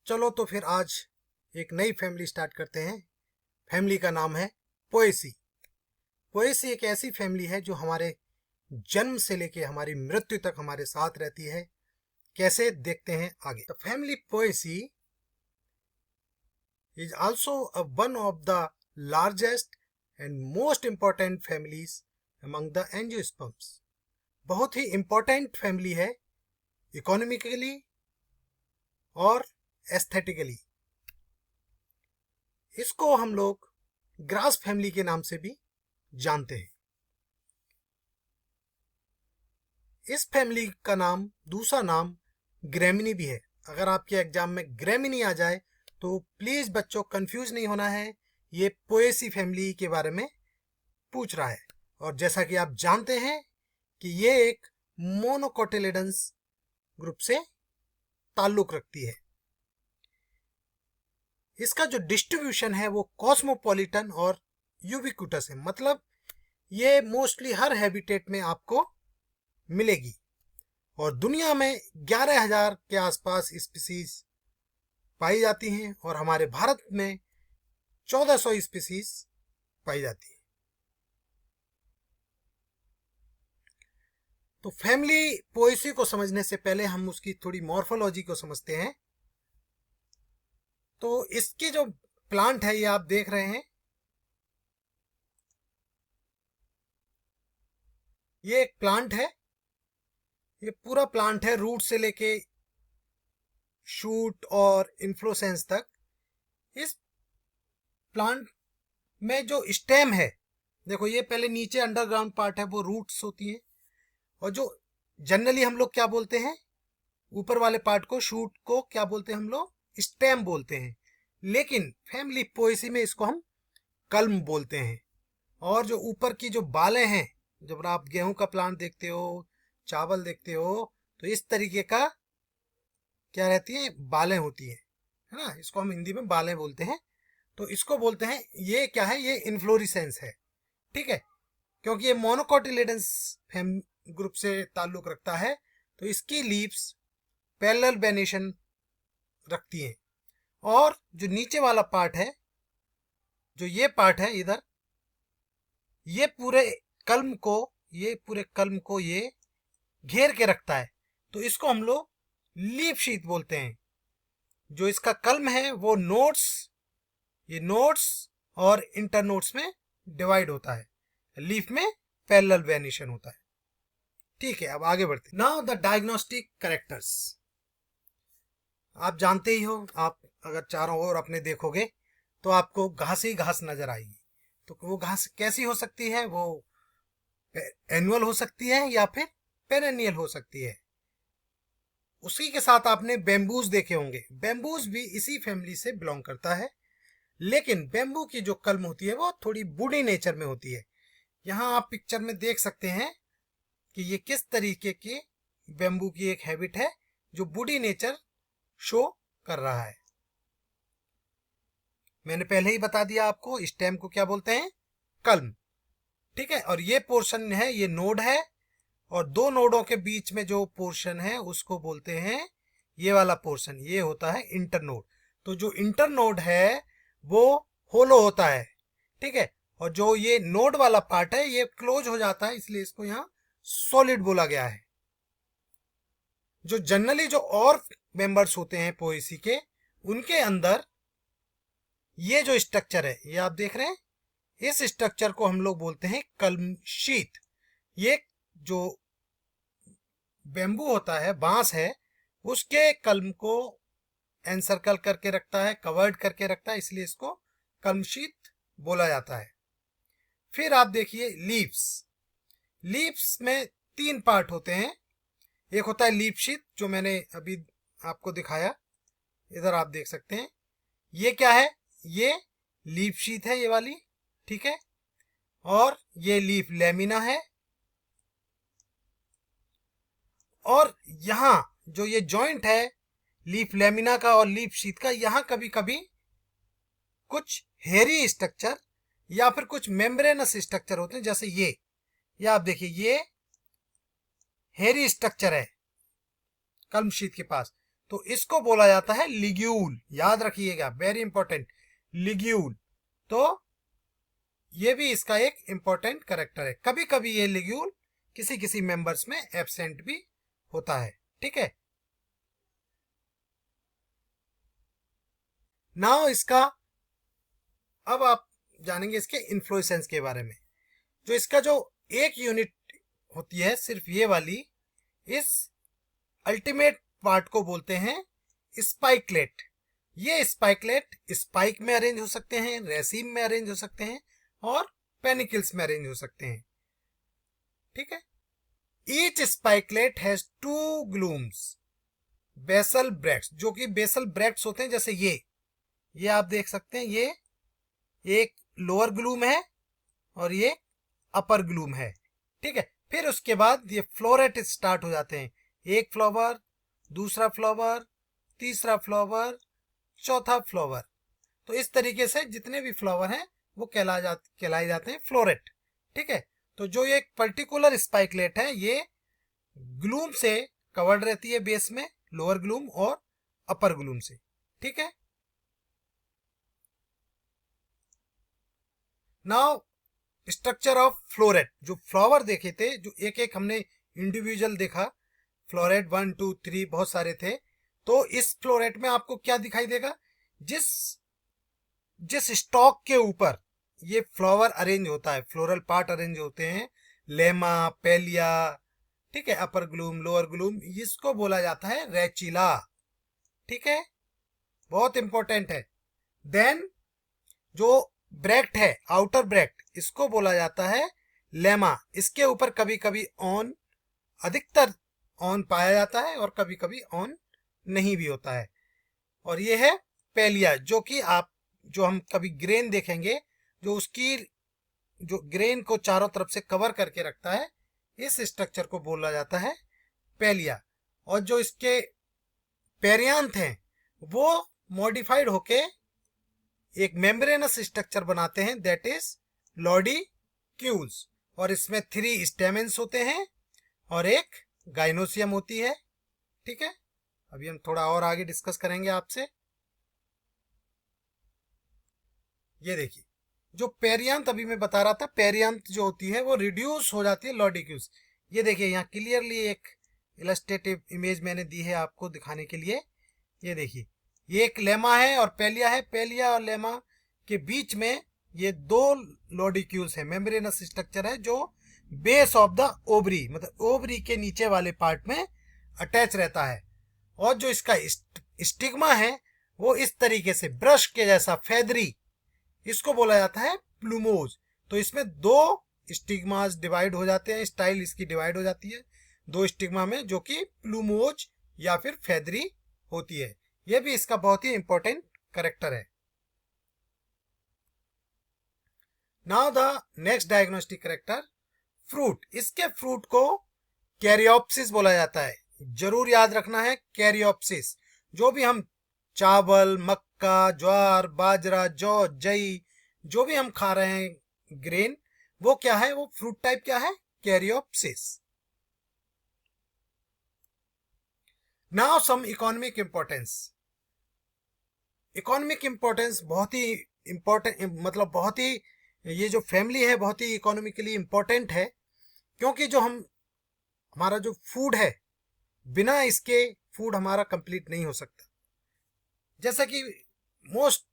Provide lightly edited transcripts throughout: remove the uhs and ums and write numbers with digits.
चलो तो फिर आज एक नई फैमिली स्टार्ट करते हैं। फैमिली का नाम है पोएसी। पोएसी एक ऐसी फैमिली है जो हमारे जन्म से लेके हमारी मृत्यु तक हमारे साथ रहती है। कैसे, देखते हैं आगे। The family Poaceae is also one of the largest and most important families among the angiosperms। बहुत ही इंपॉर्टेंट फैमिली है इकोनॉमिकली और एस्थेटिकली। इसको हम लोग ग्रास फैमिली के नाम से भी जानते हैं। इस फैमिली का नाम, दूसरा नाम ग्रेमिनी भी है। अगर आपके एग्जाम में ग्रेमिनी आ जाए तो प्लीज बच्चों कंफ्यूज नहीं होना है, ये पोएसी फैमिली के बारे में पूछ रहा है। और जैसा कि आप जानते हैं कि ये एक मोनोकोटिलिडन्स ग्रुप से ताल्लुक रखती है। इसका जो डिस्ट्रीब्यूशन है वो कॉस्मोपॉलिटन और यूबिक्यूटस है, मतलब ये मोस्टली हर हैबिटेट में आपको मिलेगी। और दुनिया में 11,000 के आसपास स्पीसीज पाई जाती हैं और हमारे भारत में 1400 स्पीसीज पाई जाती है। तो फैमिली पोएसी को समझने से पहले हम उसकी थोड़ी मॉर्फोलॉजी को समझते हैं। तो इसकी जो प्लांट है ये आप देख रहे हैं, ये एक प्लांट है। ये पूरा प्लांट है, रूट से लेके शूट और इन्फ्लोरेसेंस तक। इस प्लांट में जो स्टेम है, देखो ये पहले नीचे अंडरग्राउंड पार्ट है, वो रूट्स होती है। और जो जनरली हम लोग क्या बोलते हैं, ऊपर वाले पार्ट को, शूट को क्या बोलते हैं हम लोग, स्टेम बोलते हैं। लेकिन फैमिली पोएसी में इसको हम कल्म बोलते हैं। और जो ऊपर की जो बालें हैं, जब आप गेहूं का प्लांट देखते हो, चावल देखते हो, तो इस तरीके का क्या रहती है, बालें होती है ना। इसको हम हिंदी में बालें बोलते हैं। तो इसको बोलते हैं, ये क्या है, ये इन्फ्लोरेसेंस है, ठीक है। क्योंकि ये मोनोकोटिलिडन्स ग्रुप से ताल्लुक रखता है, तो इसकी लीव्स पैरेलल वेनेशन रखती हैं। और जो नीचे वाला पार्ट है, जो ये पार्ट है इधर, ये पूरे कल्म को ये घेर के रखता है। तो इसको हम लोग लीफ शीथ बोलते हैं। जो इसका कल्म है वो नोड्स, ये नोड्स और इंटरनोड्स में डिवाइड होता है। लीफ में पैरेलल वेनेशन होता है, ठीक है। अब आगे बढ़ते। Now the diagnostic characters. आप जानते ही हो, आप अगर चारों ओर अपने देखोगे तो आपको घास ही घास नजर आएगी। तो वो घास कैसी हो सकती है, वो एनुअल हो सकती है या फिर पेरेनियल हो सकती है। उसी के साथ आपने बेम्बूज देखे होंगे। बेम्बूज भी इसी फैमिली से बिलोंग करता है, लेकिन बेम्बू की जो कलम होती है वो थोड़ी बूढ़ी नेचर में होती है। यहाँ आप पिक्चर में देख सकते हैं कि ये किस तरीके की बेम्बू की एक हैबिट है जो बूढ़ी नेचर शो कर रहा है। मैंने पहले ही बता दिया आपको, स्टेम को क्या बोलते हैं, कल्म, ठीक है। और ये पोर्शन है, ये नोड है, और दो नोडों के बीच में जो पोर्शन है उसको बोलते हैं, ये वाला पोर्शन, ये होता है इंटरनोड। तो जो इंटरनोड है वो होलो होता है, ठीक है। और जो ये नोड वाला पार्ट है ये क्लोज हो जाता है, इसलिए इसको यहाँ सॉलिड बोला गया है। जो जनरली जो और मेंबर्स होते हैं पोएसी के, उनके अंदर ये जो स्ट्रक्चर है, ये आप देख रहे हैं, इस स्ट्रक्चर को हम लोग बोलते हैं कल्म शीथ। ये जो बेम्बू होता है, बांस है, उसके कल्म को एनसर्कल करके रखता है, कवर्ड करके रखता है, इसलिए इसको कल्म शीथ बोला जाता है। फिर आप देखिए लीव्स। लीव्स में 3 पार्ट होते हैं। एक होता है लीफ शीथ, जो मैंने अभी आपको दिखाया, इधर आप देख सकते हैं। ये क्या है, ये लीफ शीथ है, ये वाली, ठीक है। और ये लीफ लेमिना है। और यहाँ जो ये जॉइंट है लीफ लेमिना का और लीफ शीथ का, यहाँ कभी कभी कुछ हेरी स्ट्रक्चर या फिर कुछ मेम्ब्रेनस स्ट्रक्चर होते हैं, जैसे ये आप देखिए, ये हेरी स्ट्रक्चर है कल्म शीथ के पास। तो इसको बोला जाता है लिग्यूल। याद रखिएगा, वेरी इंपॉर्टेंट, लिग्यूल। तो ये भी इसका एक इंपॉर्टेंट कैरेक्टर है। कभी कभी ये लिग्यूल किसी किसी मेंबर्स में एब्सेंट भी होता है। ठीक है, नाउ इसका, अब आप जानेंगे इसके इन्फ्लोरेसेंस के बारे में। जो इसका जो एक यूनिट होती है सिर्फ ये वाली, इस अल्टीमेट पार्ट को बोलते हैं स्पाइकलेट। ये स्पाइकलेट स्पाइक में अरेंज हो सकते हैं, रेसिम में अरेंज हो सकते हैं और पेनिकल्स में अरेंज हो सकते हैं। ठीक है, each spikelet has 2 glumes basal bracts, जो कि बेसल ब्रैक्ट्स होते हैं। जैसे ये आप देख सकते हैं, ये एक लोअर ग्लूम है और ये अपर ग्लूम है। ठीक है, फिर उसके बाद ये फ्लोरेट स्टार्ट हो जाते हैं। एक फ्लावर, दूसरा फ्लावर, तीसरा फ्लावर, चौथा फ्लावर। तो इस तरीके से जितने भी फ्लावर हैं वो कहलाए जाते हैं फ्लोरेट। ठीक है, तो जो ये पर्टिकुलर स्पाइकलेट है ये ग्लूम से कवर्ड रहती है बेस में, लोअर ग्लूम और अपर ग्लूम से। ठीक है, नाउ स्ट्रक्चर ऑफ फ्लोरेट। जो फ्लावर देखे थे, जो एक एक हमने इंडिविजुअल देखा, फ्लोरेट 1 2 3 बहुत सारे थे। तो इस फ्लोरेट में आपको क्या दिखाई देगा, जिस जिस स्टॉक के ऊपर ये फ्लावर अरेंज होता है, फ्लोरल पार्ट अरेंज होते हैं, लेमा, पेलिया, ठीक है, अपर ग्लूम, लोअर ग्लूम, इसको बोला जाता है रेचिला। ठीक है, बहुत इंपॉर्टेंट है। देन जो ब्रैक्ट है, आउटर ब्रैक्ट, इसको बोला जाता है लेमा। इसके ऊपर कभी कभी ऑन, अधिकतर ऑन पाया जाता है और कभी कभी ऑन नहीं भी होता है। और ये है पेलिया, जो हम कभी ग्रेन देखेंगे, जो उसकी जो ग्रेन को चारों तरफ से कवर करके रखता है, इस स्ट्रक्चर को बोला जाता है पेलिया। और जो इसके पेरियांथ हैं वो मॉडिफाइड होके एक मेम्ब्रेनस स्ट्रक्चर बनाते हैं, दैट इज लॉडिक्यूल्स। और इसमें 3 स्टेमेंस होते हैं और एक गाइनोसियम होती है। ठीक है, अभी हम थोड़ा और आगे डिस्कस करेंगे आपसे। ये देखिए, जो पेरियांत अभी मैं बता रहा था, पेरियांत जो होती है वो रिड्यूस हो जाती है लॉडिक्यूल्स। ये देखिए, यहाँ क्लियरली एक इलस्ट्रेटिव इमेज मैंने दी है आपको दिखाने के लिए। ये देखिए, ये एक लेमा है और पेलिया है। पेलिया और लेमा के बीच में ये 2 लॉडिक्यूल्स है, मेम्ब्रेनस स्ट्रक्चर है, जो बेस ऑफ द ओवरी, मतलब ओवरी के नीचे वाले पार्ट में अटैच रहता है। और जो इसका स्टिग्मा है वो इस तरीके से ब्रश के जैसा फेदरी, इसको बोला जाता है प्लूमोज। तो इसमें 2 स्टिग्मास डिवाइड हो जाते हैं, स्टाइल इसकी डिवाइड हो जाती है 2 स्टिग्मा में, जो कि प्लूमोज या फिर फेदरी होती है। यह भी इसका बहुत ही इंपॉर्टेंट कैरेक्टर है। Now the next diagnostic character, fruit. इसके फ्रूट को कैरियोप्सिस बोला जाता है। जरूर याद रखना है, कैरियोप्सिस। जो भी हम चावल, मक्का, ज्वार, बाजरा, जौ, जई, जो भी हम खा रहे हैं ग्रेन, वो क्या है, वो फ्रूट टाइप क्या है, caryopsis. Now some economic importance. Economic importance बहुत ही इंपॉर्टेंट, मतलब बहुत ही, ये जो फैमिली है बहुत ही इकोनॉमिकली इंपॉर्टेंट है। क्योंकि जो हमारा जो फूड है, बिना इसके फूड हमारा कंप्लीट नहीं हो सकता। जैसा कि मोस्ट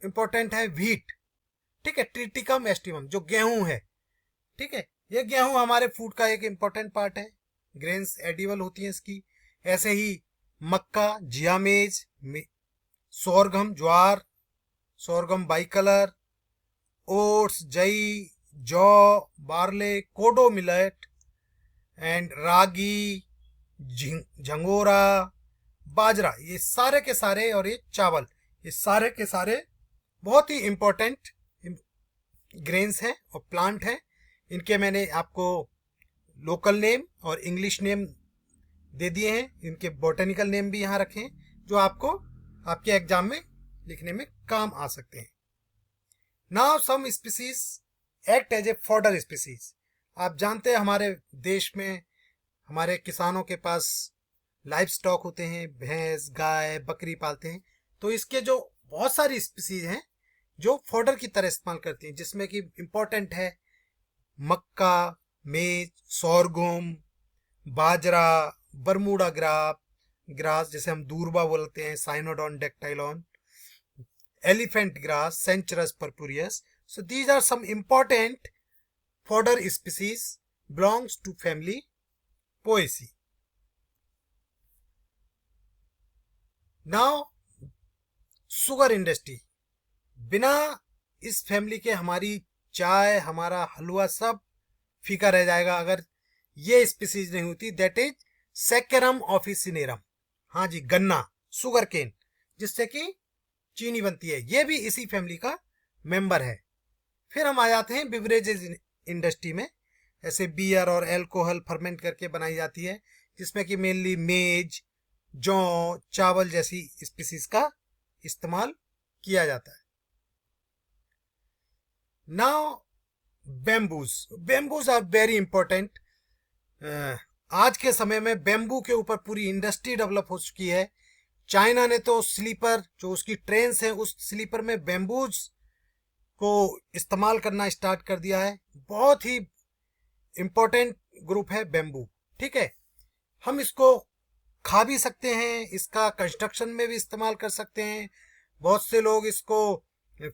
इंपॉर्टेंट है व्हीट। ठीक है, ट्रिटिकम एस्टिवम, जो गेहूं है। ठीक है, ये गेहूं हमारे फूड का एक इंपॉर्टेंट पार्ट है, ग्रेन्स एडिबल होती हैं इसकी। ऐसे ही मक्का, जियामेज, सोरगम, ज्वार, सोरगम बाइकलर, ओट्स, जई, जौ, बार्ले, कोडो मिलेट एंड रागी, झंगोरा, बाजरा, ये सारे के सारे, और ये चावल, ये सारे के सारे बहुत ही इंपॉर्टेंट ग्रेन्स हैं और प्लांट हैं। इनके मैंने आपको लोकल नेम और इंग्लिश नेम दे दिए हैं। इनके बॉटनिकल नेम भी यहाँ रखे हैं, जो आपको आपके एग्जाम में लिखने में काम आ सकते हैं। Now some species act as a fodder species. आप जानते हैं हमारे देश में, हमारे किसानों के पास लाइव स्टॉक होते हैं, भैंस गाय बकरी पालते हैं, तो इसके जो बहुत सारी स्पीसीज हैं जो फॉडर की तरह इस्तेमाल करती हैं, जिसमें कि इम्पोर्टेंट है मक्का, मेज, सोरगुम, बाजरा, बरमूडा ग्रास जिसे हम दूरबा बोलते हैं, Cynodon डेक्टाइलॉन, elephant grass, Centrus purpureus. So these are some important fodder species belongs to family Poaceae. Now sugar industry, बिना इस फैमिली के हमारी चाय, हमारा हलवा सब फीका रह जाएगा अगर ये स्पीसीज नहीं होती। That is saccharum officinarum. हाँ जी, गन्ना, सुगर केन, जिससे कि चीनी बनती है, ये भी इसी फैमिली का मेंबर है। फिर हम आ जाते हैं बिवरेजेस इंडस्ट्री में। ऐसे बियर और एल्कोहल फर्मेंट करके बनाई जाती है, जिसमें कि मेनली मेज, जौ, चावल जैसी स्पीसीज का इस्तेमाल किया जाता है। Now bamboos are very important. आज के समय में बेम्बू के ऊपर पूरी इंडस्ट्री डेवलप हो चुकी है। चाइना ने तो स्लीपर, जो उसकी ट्रेन्स हैं, उस स्लीपर में बेम्बूज को इस्तेमाल करना स्टार्ट कर दिया है। बहुत ही इंपॉर्टेंट ग्रुप है बेम्बू। ठीक है, हम इसको खा भी सकते हैं, इसका कंस्ट्रक्शन में भी इस्तेमाल कर सकते हैं। बहुत से लोग इसको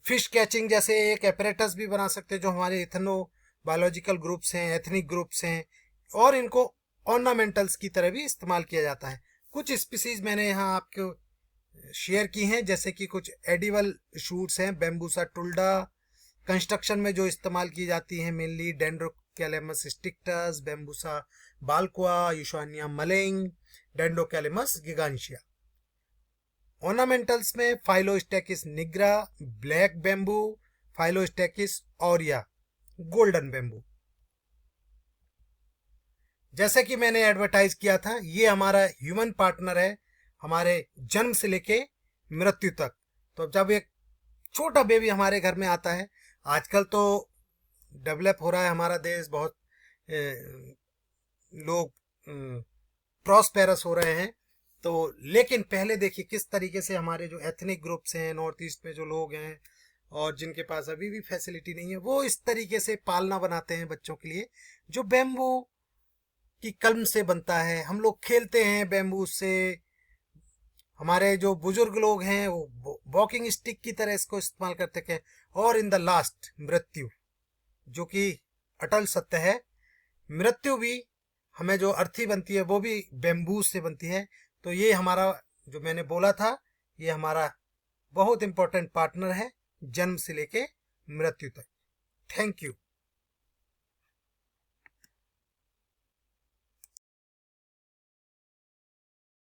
फिश कैचिंग जैसे एक एपरेटस भी बना सकते हैं, जो हमारे इथनो बायोलॉजिकल ग्रुप्स हैं, एथनिक ग्रुप्स हैं, और इनको ऑर्नामेंटल्स की तरह भी इस्तेमाल किया जाता है। कुछ स्पीसीज मैंने यहाँ आपको शेयर की हैं, जैसे कि कुछ एडिबल शूट्स हैं, बैम्बूसा टुल्डा। कंस्ट्रक्शन में जो इस्तेमाल की जाती हैं मेनली डेंड्रोकैलेमस स्टिक्टस, बैम्बूसा बाल्कुआ, यूशोनिया मलेंग, डेंड्रोकैलेमस गिगांशिया। ऑर्नामेंटल्स में Phyllostachys nigra, black bamboo, Phyllostachys aurea, golden bamboo. जैसे कि मैंने एडवर्टाइज किया था, ये हमारा ह्यूमन पार्टनर है हमारे जन्म से लेके मृत्यु तक। तो जब एक छोटा बेबी हमारे घर में आता है, आजकल तो डेवलप हो रहा है हमारा देश, बहुत लोग प्रॉस्पेरस हो रहे हैं, तो लेकिन पहले देखिए किस तरीके से हमारे जो एथनिक ग्रुप्स हैं, नॉर्थ ईस्ट में जो लोग हैं और जिनके पास अभी भी फैसिलिटी नहीं है, वो इस तरीके से पालना बनाते हैं बच्चों के लिए, जो बैम्बू की कलम से बनता है। हम लोग खेलते हैं बैम्बू से। हमारे जो बुजुर्ग लोग हैं वो वॉकिंग स्टिक की तरह इसको इस्तेमाल करते हैं। और इन द लास्ट मृत्यु, जो कि अटल सत्य है, मृत्यु भी हमें जो अर्थी बनती है वो भी बैम्बू से बनती है। तो ये हमारा जो मैंने बोला था, ये हमारा बहुत इंपॉर्टेंट पार्टनर है जन्म से लेके मृत्यु तक। Thank you.